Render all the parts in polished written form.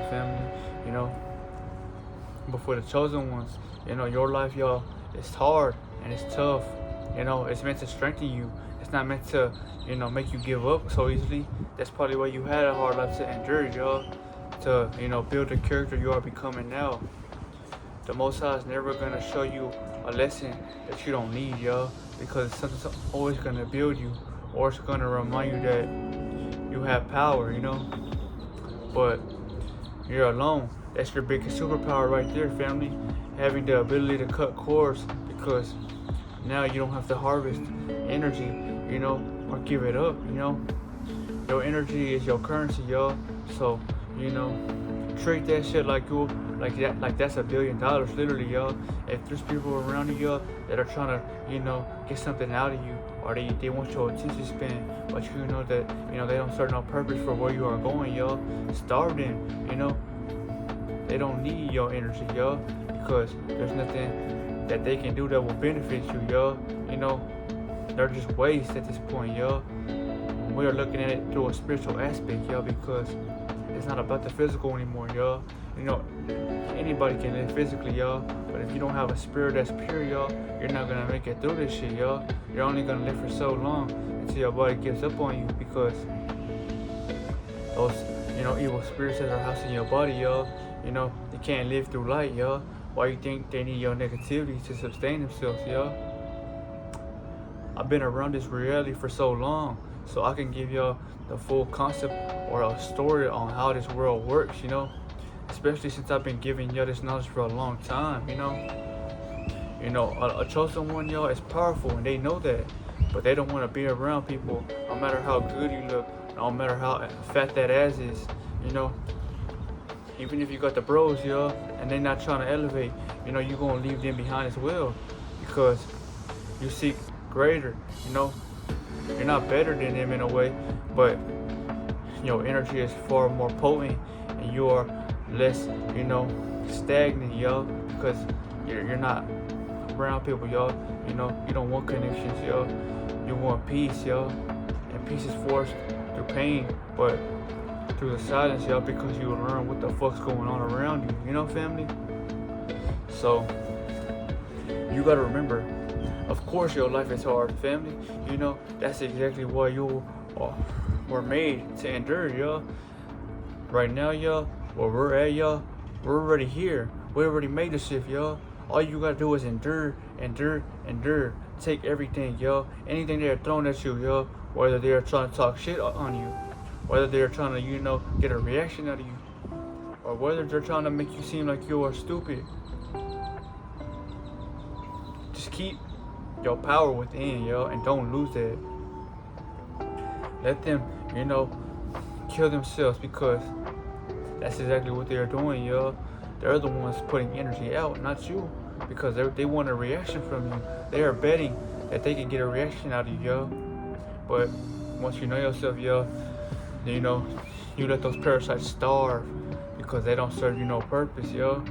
family. You know, but for the chosen ones, your life, y'all, it's hard and it's tough. It's meant to strengthen you. It's not meant to, make you give up so easily. That's probably why you had a hard life to endure, y'all. To, build the character you are becoming now. The Most High is never gonna show you a lesson that you don't need, y'all, because something's always gonna build you, or it's gonna remind you that you have power, But you're alone. That's your biggest superpower right there, family. Having the ability to cut cords, because now you don't have to harvest energy, or give it up, Your energy is your currency, y'all. So, treat that shit like that's $1 billion, literally, y'all. If there's people around you, y'all, that are trying to, get something out of you, or they want your attention span, but you know that, they don't serve no purpose for where you are going, y'all. Starve them, They don't need your energy, y'all, because there's nothing that they can do that will benefit you, y'all. They're just waste at this point, y'all. We are looking at it through a spiritual aspect, y'all, because it's not about the physical anymore, y'all. Anybody can live physically, y'all, but if you don't have a spirit that's pure, y'all, you're not gonna make it through this shit, y'all. You're only gonna live for so long until your body gives up on you, because those, evil spirits that are housing your body, y'all, they can't live through light, y'all. Why you think they need your negativity to sustain themselves, y'all? I've been around this reality for so long, so I can give y'all the full concept or a story on how this world works, especially since I've been giving y'all this knowledge for a long time, a chosen one, y'all, is powerful, and they know that, but they don't want to be around people, no matter how good you look, no matter how fat that ass is, even if you got the bros, y'all, and they're not trying to elevate, you're gonna leave them behind as well, because you seek greater, you're not better than them in a way, but your energy is far more potent, and you are less, stagnant, y'all, because you're not around people, y'all. You don't want connections, y'all. You want peace, y'all, and peace is forced through pain, but through the silence, y'all, because you will learn what the fuck's going on around you, family. So you gotta remember, of course your life is hard, family. That's exactly why you were made to endure, y'all. Right now, y'all, where we're at, y'all, we're already here. We already made the shift, y'all. All you gotta do is endure. Take everything, y'all. Anything they're throwing at you, y'all. Whether they're trying to talk shit on you, whether they're trying to, get a reaction out of you, or whether they're trying to make you seem like you are stupid. Just keep your power within, y'all, and don't lose that. Let them, kill themselves, because that's exactly what they're doing, y'all. They're the ones putting energy out, not you, because they want a reaction from you. They are betting that they can get a reaction out of you, y'all. But once you know yourself, y'all, you let those parasites starve, because they don't serve you no purpose, y'all.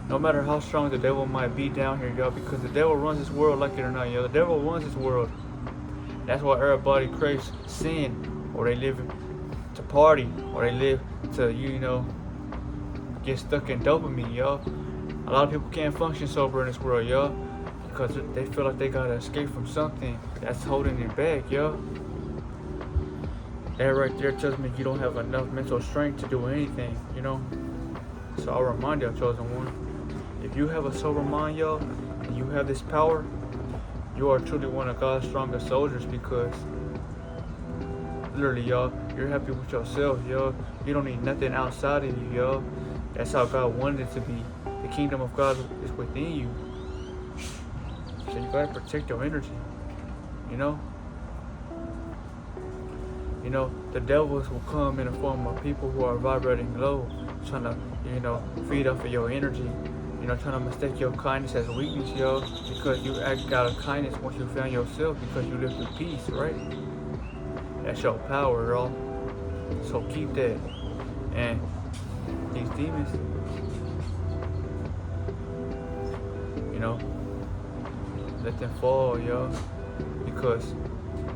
No matter how strong the devil might be down here, y'all, because the devil runs this world, like it or not, y'all. The devil runs this world. That's why everybody craves sin, or they live to party, or they live to, get stuck in dopamine, y'all. A lot of people can't function sober in this world, y'all, because they feel like they gotta escape from something that's holding them back, y'all. That right there tells me you don't have enough mental strength to do anything, So I'll remind y'all, chosen one, if you have a sober mind, y'all, and you have this power, you are truly one of God's strongest soldiers, because literally, y'all, you're happy with yourself, y'all. You don't need nothing outside of you, y'all. That's how God wanted it to be. The kingdom of God is within you. So you gotta protect your energy, the devils will come in the form of people who are vibrating low, trying to, feed off of your energy, trying to mistake your kindness as weakness, yo, because you act out of kindness once you found yourself, because you live through peace, right? That's your power, y'all. So keep that. And these demons, let them fall, y'all, because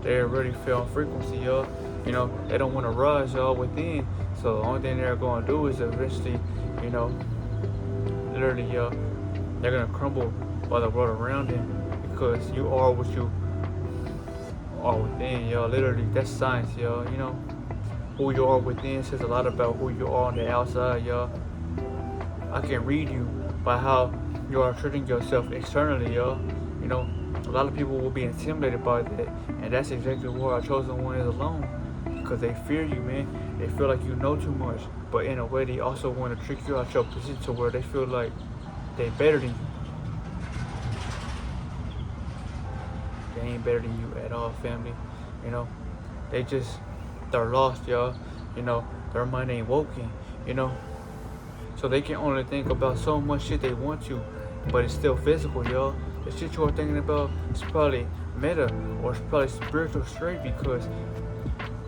they already fell on frequency, y'all. They don't want to rise, y'all, within. So the only thing they're going to do is eventually, you know, literally, they're going to crumble by the world around them, because you are what you are within, y'all. Literally, that's science, y'all. Who you are within says a lot about who you are on the outside, y'all. I can read you by how you are treating yourself externally, y'all. A lot of people will be intimidated by that, and that's exactly where our chosen one is alone, because they fear you, man. They feel like you know too much, but in a way, they also want to trick you out your position to where they feel like they better than you. They ain't better than you at all, family. They're lost, y'all. Their mind ain't woken. So they can only think about so much shit they want to, but it's still physical, y'all. The shit you're thinking about is probably meta, or it's probably spiritual straight, because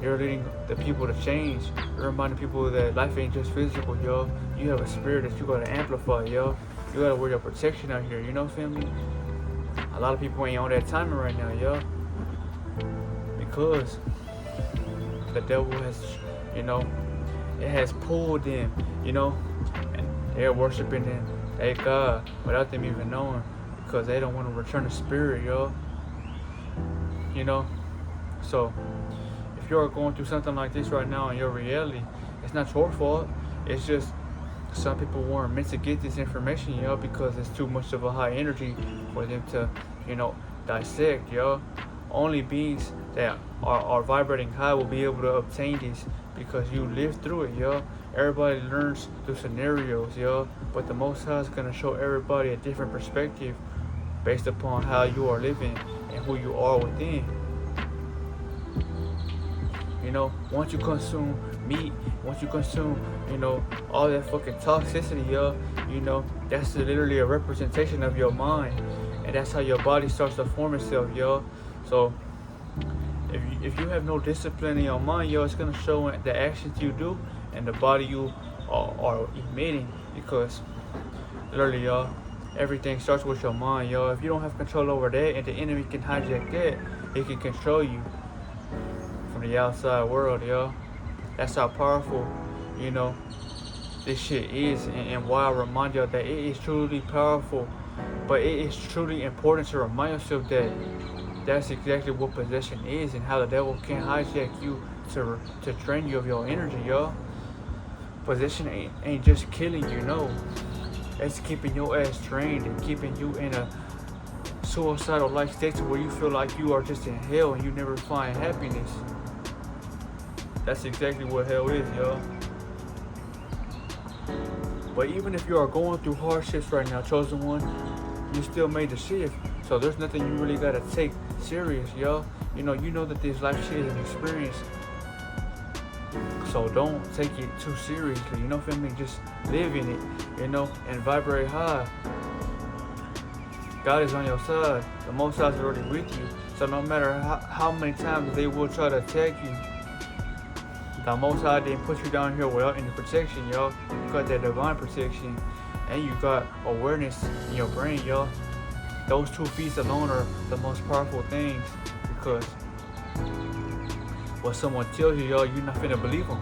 you're leading the people to change. You're reminding people that life ain't just physical, y'all. You have a spirit that you gotta amplify, y'all. You gotta wear your protection out here, family? A lot of people ain't on that timing right now, y'all. Because the devil has, it has pulled them, and they're worshiping them, they God, without them even knowing, because they don't want to return the spirit, y'all. So if you're going through something like this right now in your reality, it's not your fault. It's just some people weren't meant to get this information, y'all, because it's too much of a high energy for them to, dissect, y'all. Only beings that are vibrating high will be able to obtain this, because you live through it, y'all. Everybody learns through scenarios, y'all, but the Most High is gonna show everybody a different perspective based upon how you are living and who you are within. Once you consume meat, once you consume, all that fucking toxicity, y'all, that's literally a representation of your mind, and that's how your body starts to form itself, y'all. So if you have no discipline in your mind, y'all, it's gonna show in the actions you do and the body you are emitting, because literally, y'all, everything starts with your mind, y'all. If you don't have control over that, and the enemy can hijack that, it can control you from the outside world, y'all. That's how powerful, this shit is, and why I remind y'all that it is truly powerful, but it is truly important to remind yourself that that's exactly what possession is, and how the devil can hijack you to drain you of your energy, y'all. Possession ain't just killing you, no. It's keeping your ass drained and keeping you in a suicidal like state to where you feel like you are just in hell and you never find happiness. That's exactly what hell is, y'all. But even if you are going through hardships right now, chosen one, you still made the shift. So there's nothing you really gotta take serious, y'all. You know that this life shit is an experience. So don't take it too seriously, family. Just live in it, and vibrate high. God is on your side. The Most High is already with you. So no matter how many times they will try to attack you, the Most High didn't put you down here without any protection, y'all. You got that divine protection, and you got awareness in your brain, y'all. Those two feats alone are the most powerful things, because what someone tells you, y'all, you're not finna believe them.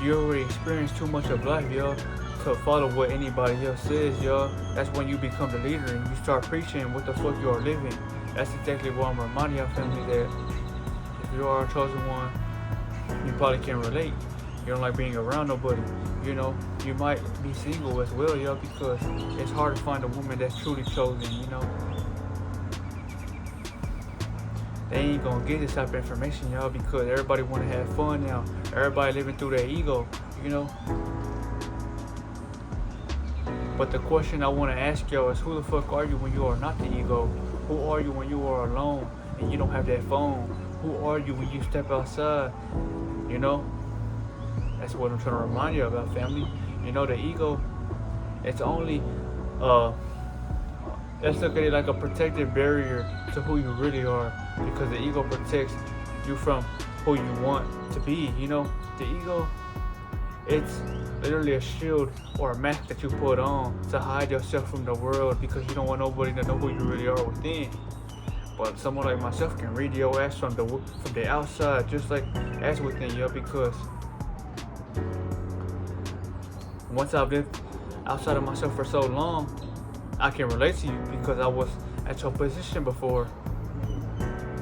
You already experienced too much of life, y'all, to follow what anybody else says, y'all. That's when you become the leader and you start preaching what the fuck you are living. That's exactly what I'm reminding y'all, family, that if you are a chosen one, you probably can relate. You don't like being around nobody. You might be single as well, y'all, because it's hard to find a woman that's truly chosen, They ain't gonna get this type of information, y'all, because everybody wanna have fun now. Everybody living through their ego, But the question I wanna ask y'all is, who the fuck are you when you are not the ego? Who are you when you are alone and you don't have that phone? Who are you when you step outside? That's what I'm trying to remind you about, family. The ego, it's only let's look at it like a protective barrier to who you really are, because the ego protects you from who you want to be. The ego, it's literally a shield or a mask that you put on to hide yourself from the world, because you don't want nobody to know who you really are within. But someone like myself can read your ass from the outside, just like as within, yo. Because once I've lived outside of myself for so long, I can relate to you because I was at your position before.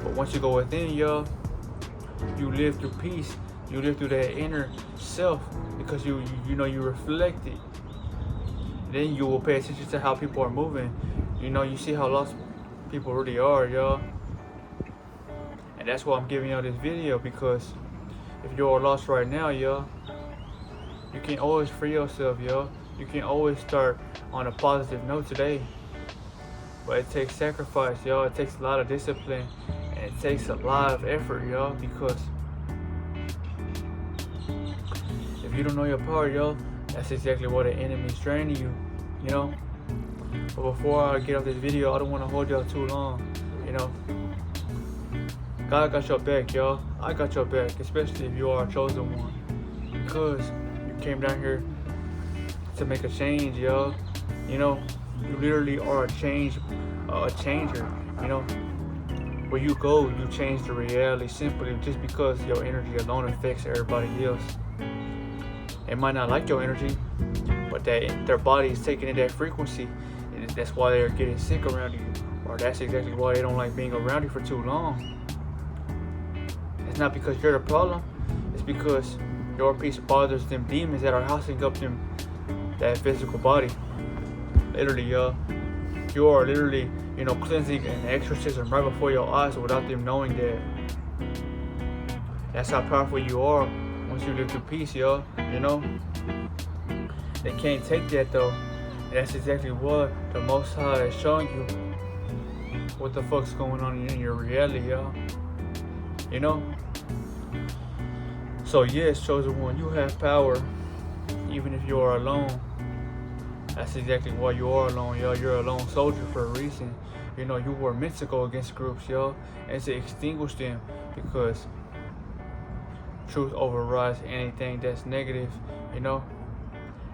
But once you go within, yo, you live through peace. You live through that inner self because you know you reflect it. Then you will pay attention to how people are moving. You know, you see how lost people really are, yo. And that's why I'm giving y'all this video, because if you're lost right now, yo, you can always free yourself, yo. You can always start on a positive note today. But it takes sacrifice, yo. It takes a lot of discipline. And it takes a lot of effort, yo. Because if you don't know your power, yo, that's exactly what the enemy's training you, you know. But before I get off this video, I don't want to hold y'all too long, you know. God got your back, y'all. I got your back, especially if you are a chosen one. Because you came down here to make a change, y'all. You know, you literally are a changer, you know. Where you go, you change the reality simply just because your energy alone affects everybody else. They might not like your energy, but their body is taking in that frequency, and that's why they're getting sick around you, or that's exactly why they don't like being around you for too long. It's not because you're the problem, it's because your peace bothers them demons that are housing up that physical body. Literally, you are literally, you know, cleansing an exorcism right before your eyes without them knowing that. That's how powerful you are once you live through peace, yo. You know, they can't take that though. And that's exactly what the Most High is showing you. What the fuck's going on in your reality, yo? You know. So yes, chosen one, you have power, even if you are alone. That's exactly why you are alone, yo. You're a lone soldier for a reason. You know, you were meant to go against groups, yo, and to extinguish them, because truth overrides anything that's negative, you know.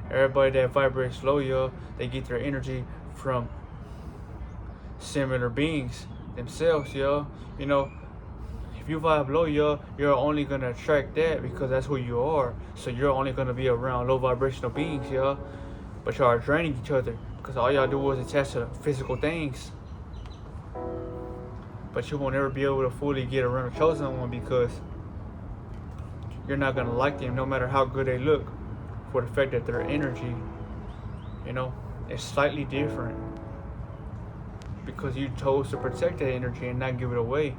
Everybody that vibrates low, yo, they get their energy from similar beings themselves, yo. You know, if you vibe low, yo, you're only gonna attract that because that's who you are. So you're only gonna be around low vibrational beings, yo. But y'all are draining each other because all y'all do is attach to physical things. But you won't ever be able to fully get around a chosen one because you're not gonna like them no matter how good they look, for the fact that their energy, you know, is slightly different because you chose to protect that energy and not give it away.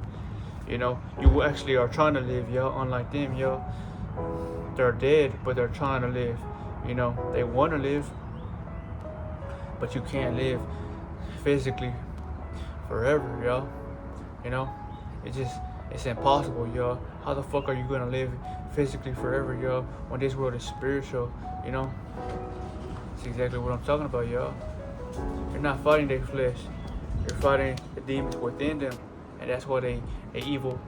You know, you actually are trying to live, yo, unlike them, yo. They're dead, but they're trying to live. You know, they want to live, but you can't live physically forever, yo. You know, it's impossible, yo. How the fuck are you gonna live physically forever, yo, when this world is spiritual, you know? That's exactly what I'm talking about, yo. You're not fighting their flesh. You're fighting the demons within them. And that's why the evil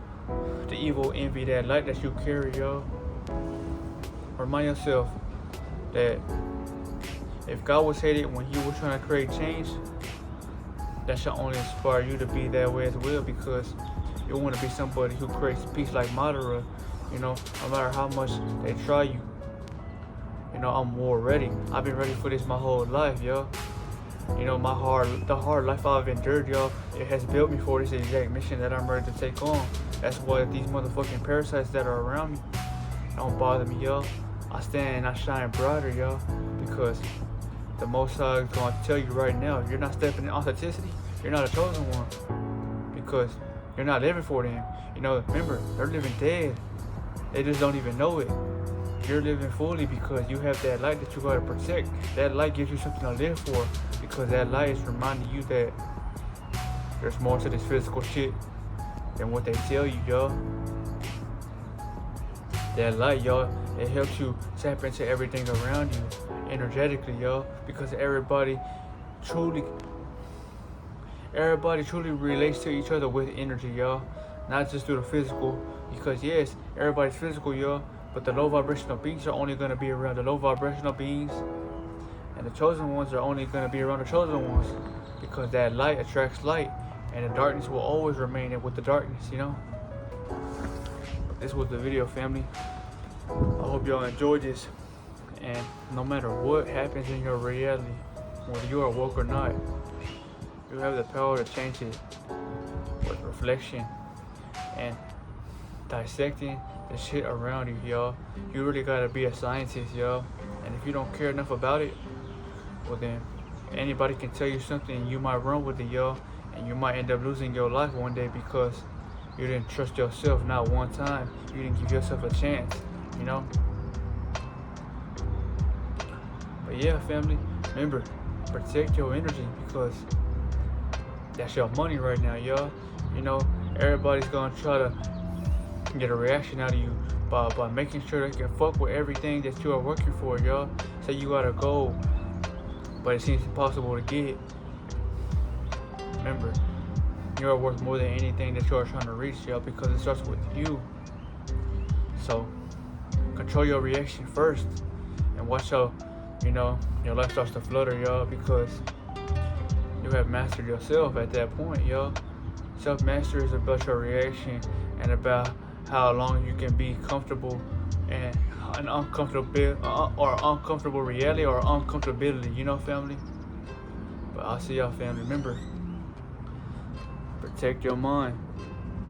envy that light that you carry, yo. Remind yourself that if God was hated when you were trying to create change, that should only inspire you to be that way as well, because you want to be somebody who creates peace like Madara, you know, no matter how much they try you. You know, I'm war ready. I've been ready for this my whole life, yo. You know, the hard life I've endured, yo, it has built me for this exact mission that I'm ready to take on. That's why these motherfucking parasites that are around me don't bother me, yo. I stand and I shine brighter, yo, because the Most High is going to tell you right now, if you're not stepping in authenticity, you're not a chosen one, because you're not living for them. You know, remember, they're living dead. They just don't even know it. You're living fully because you have that light that you gotta protect. That light gives you something to live for, because that light is reminding you that there's more to this physical shit than what they tell you, yo. That light, yo, it helps you tap into everything around you energetically, yo, because everybody truly relates to each other with energy, yo, not just through the physical. Because yes, everybody's physical, yo, but the low vibrational beings are only going to be around the low vibrational beings, and the chosen ones are only going to be around the chosen ones, because that light attracts light, and the darkness will always remain with the darkness, you know. This was the video, family. I hope y'all enjoyed this, and no matter what happens in your reality, whether you are woke or not, you have the power to change it with reflection and dissecting the shit around you, y'all. You really gotta be a scientist, y'all. And if you don't care enough about it, well then anybody can tell you something and you might run with it, y'all. And you might end up losing your life one day because you didn't trust yourself not one time. You didn't give yourself a chance, you know? But yeah, family, remember, protect your energy because that's your money right now, y'all. You know, everybody's gonna try to get a reaction out of you by making sure they can fuck with everything that you are working for, y'all. Say you got a goal, but it seems impossible to get. Remember, you are worth more than anything that you are trying to reach, y'all, because it starts with you. So, control your reaction first and watch how, you know, your life starts to flutter, y'all, because you have mastered yourself at that point, y'all. Self-mastery is about your reaction and about how long you can be comfortable and an uncomfortable reality or uncomfortability, you know, family. But I'll see y'all, family. Remember, protect your mind.